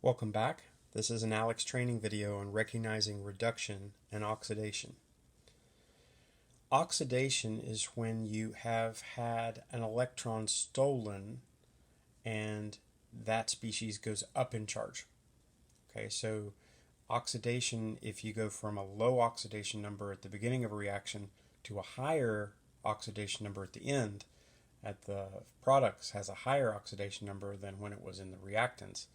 Welcome back. This is an Aleks training video on recognizing reduction and oxidation. Oxidation is when you have had an electron stolen and that species goes up in charge. Okay, so oxidation, if you go from a low oxidation number at the beginning of a reaction to a higher oxidation number at the end, at the products has a higher oxidation number than when it was in the reactants,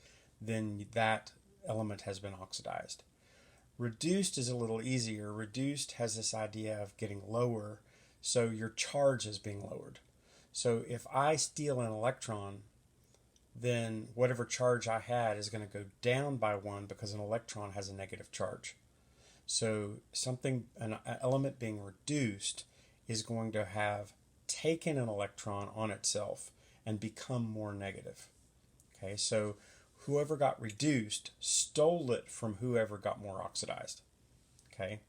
then that element has been oxidized. Reduced is a little easier. Reduced has this idea of getting lower, so your charge is being lowered. So if I steal an electron, then whatever charge I had is going to go down by 1 because an electron has a negative charge. So an element being reduced is going to have taken an electron on itself and become more negative. Okay, so whoever got reduced stole it from whoever got more oxidized. Okay,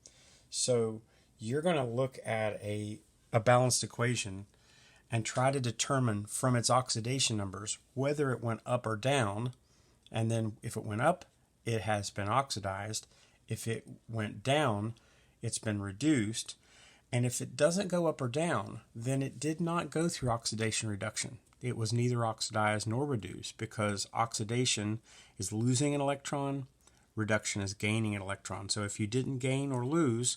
so you're going to look at a balanced equation and try to determine from its oxidation numbers whether it went up or down, and then if it went up, it has been oxidized. If it went down, it's been reduced. And if it doesn't go up or down, then it did not go through oxidation reduction. It was neither oxidized nor reduced, because oxidation is losing an electron, reduction is gaining an electron. So if you didn't gain or lose,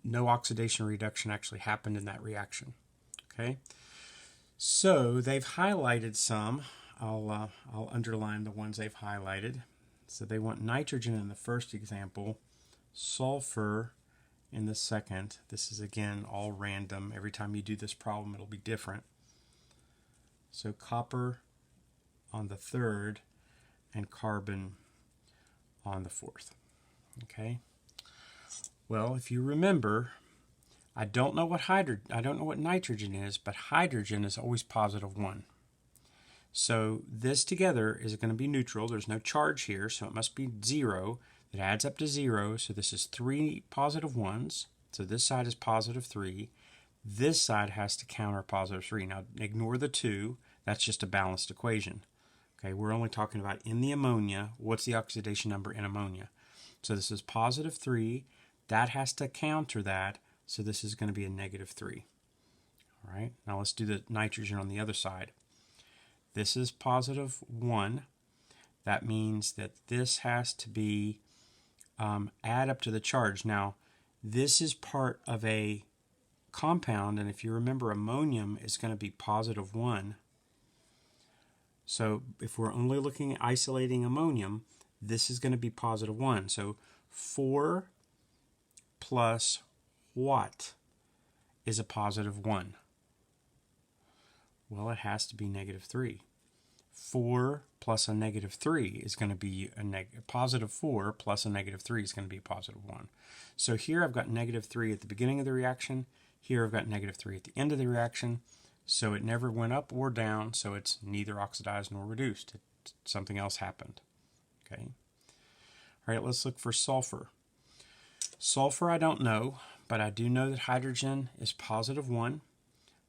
no oxidation reduction actually happened in that reaction. Okay, so they've highlighted some. I'll underline the ones they've highlighted. So they want nitrogen in the first example, sulfur in the second. This is again all random. Every time you do this problem, it'll be different. So copper on the third and carbon on the fourth. Okay. Well, if you remember, I don't know what nitrogen is, but hydrogen is always positive 1. So this together is going to be neutral. There's no charge here, so it must be 0. It adds up to 0, so this is 3 positive 1s. So this side is positive 3. This side has to counter positive 3. Now ignore the 2. That's just a balanced equation. Okay, we're only talking about in the ammonia. What's the oxidation number in ammonia? So this is positive 3. That has to counter that. So this is going to be a negative 3. All right, now let's do the nitrogen on the other side. This is positive 1. That means that this has to be add up to the charge. Now, this is part of a compound, and if you remember, ammonium is going to be positive 1. So if we're only looking at isolating ammonium, this is going to be positive 1. So 4 plus what is a positive 1? Well, it has to be negative 3. 4 plus a negative 3 is going to be a positive 4 plus a negative 3 is going to be a positive 1. So here I've got negative 3 at the beginning of the reaction. Here I've got negative 3 at the end of the reaction. So it never went up or down, so it's neither oxidized nor reduced. Something else happened. Okay. All right, let's look for sulfur. Sulfur I don't know, but I do know that hydrogen is positive 1.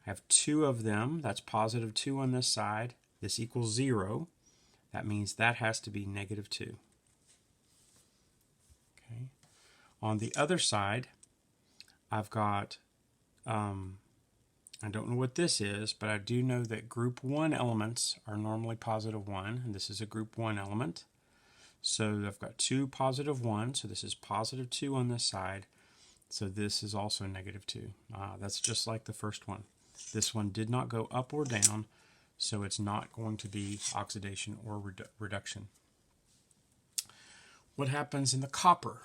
I have 2 of them. That's positive 2 on this side. This equals 0. That means that has to be negative 2. Okay. On the other side, I've got, I don't know what this is, but I do know that group 1 elements are normally positive 1, and this is a group 1 element. So I've got 2 positive 1, so this is positive 2 on this side. So this is also negative 2. That's just like the first one. This one did not go up or down, so it's not going to be oxidation or reduction. What happens in the copper?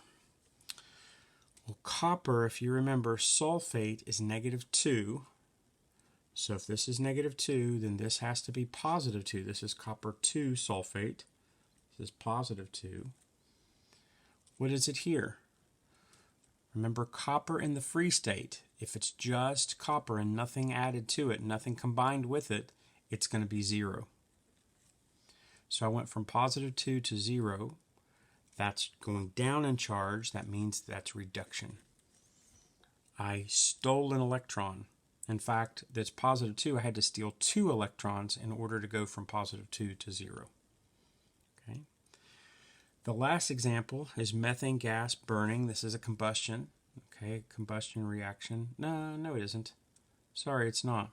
Well, copper, if you remember, sulfate is negative 2. So if this is negative 2, then this has to be positive 2. This is copper 2 sulfate. This is positive 2. What is it here? Remember, copper in the free state, if it's just copper and nothing added to it, nothing combined with it, it's going to be 0. So I went from positive 2 to 0. That's going down in charge. That means that's reduction. I stole an electron. In fact, that's positive 2. I had to steal 2 electrons in order to go from positive 2 to 0. Okay. The last example is methane gas burning. This is a combustion. Okay, combustion reaction. No, it isn't. Sorry, it's not.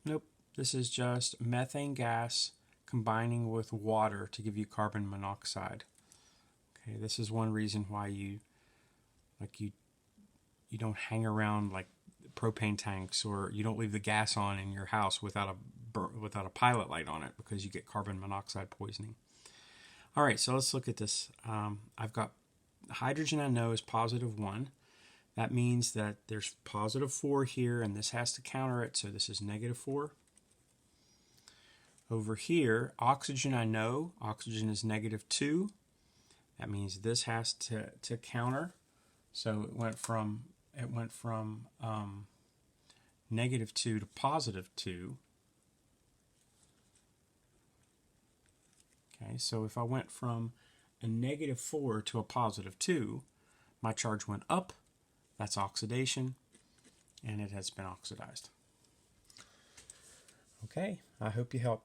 Nope, this is just methane gas combining with water to give you carbon monoxide. Okay, this is one reason why you don't hang around like propane tanks, or you don't leave the gas on in your house without a pilot light on it, because you get carbon monoxide poisoning. All right, so let's look at this. I've got hydrogen I know is positive 1. That means that there's positive 4 here, and this has to counter it, so this is negative 4. Over here, oxygen I know, oxygen is negative 2. That means this has to counter. So it went from negative 2 to positive 2. Okay, so if I went from a negative 4 to a positive 2, my charge went up. That's oxidation, and it has been oxidized. Okay, I hope you help.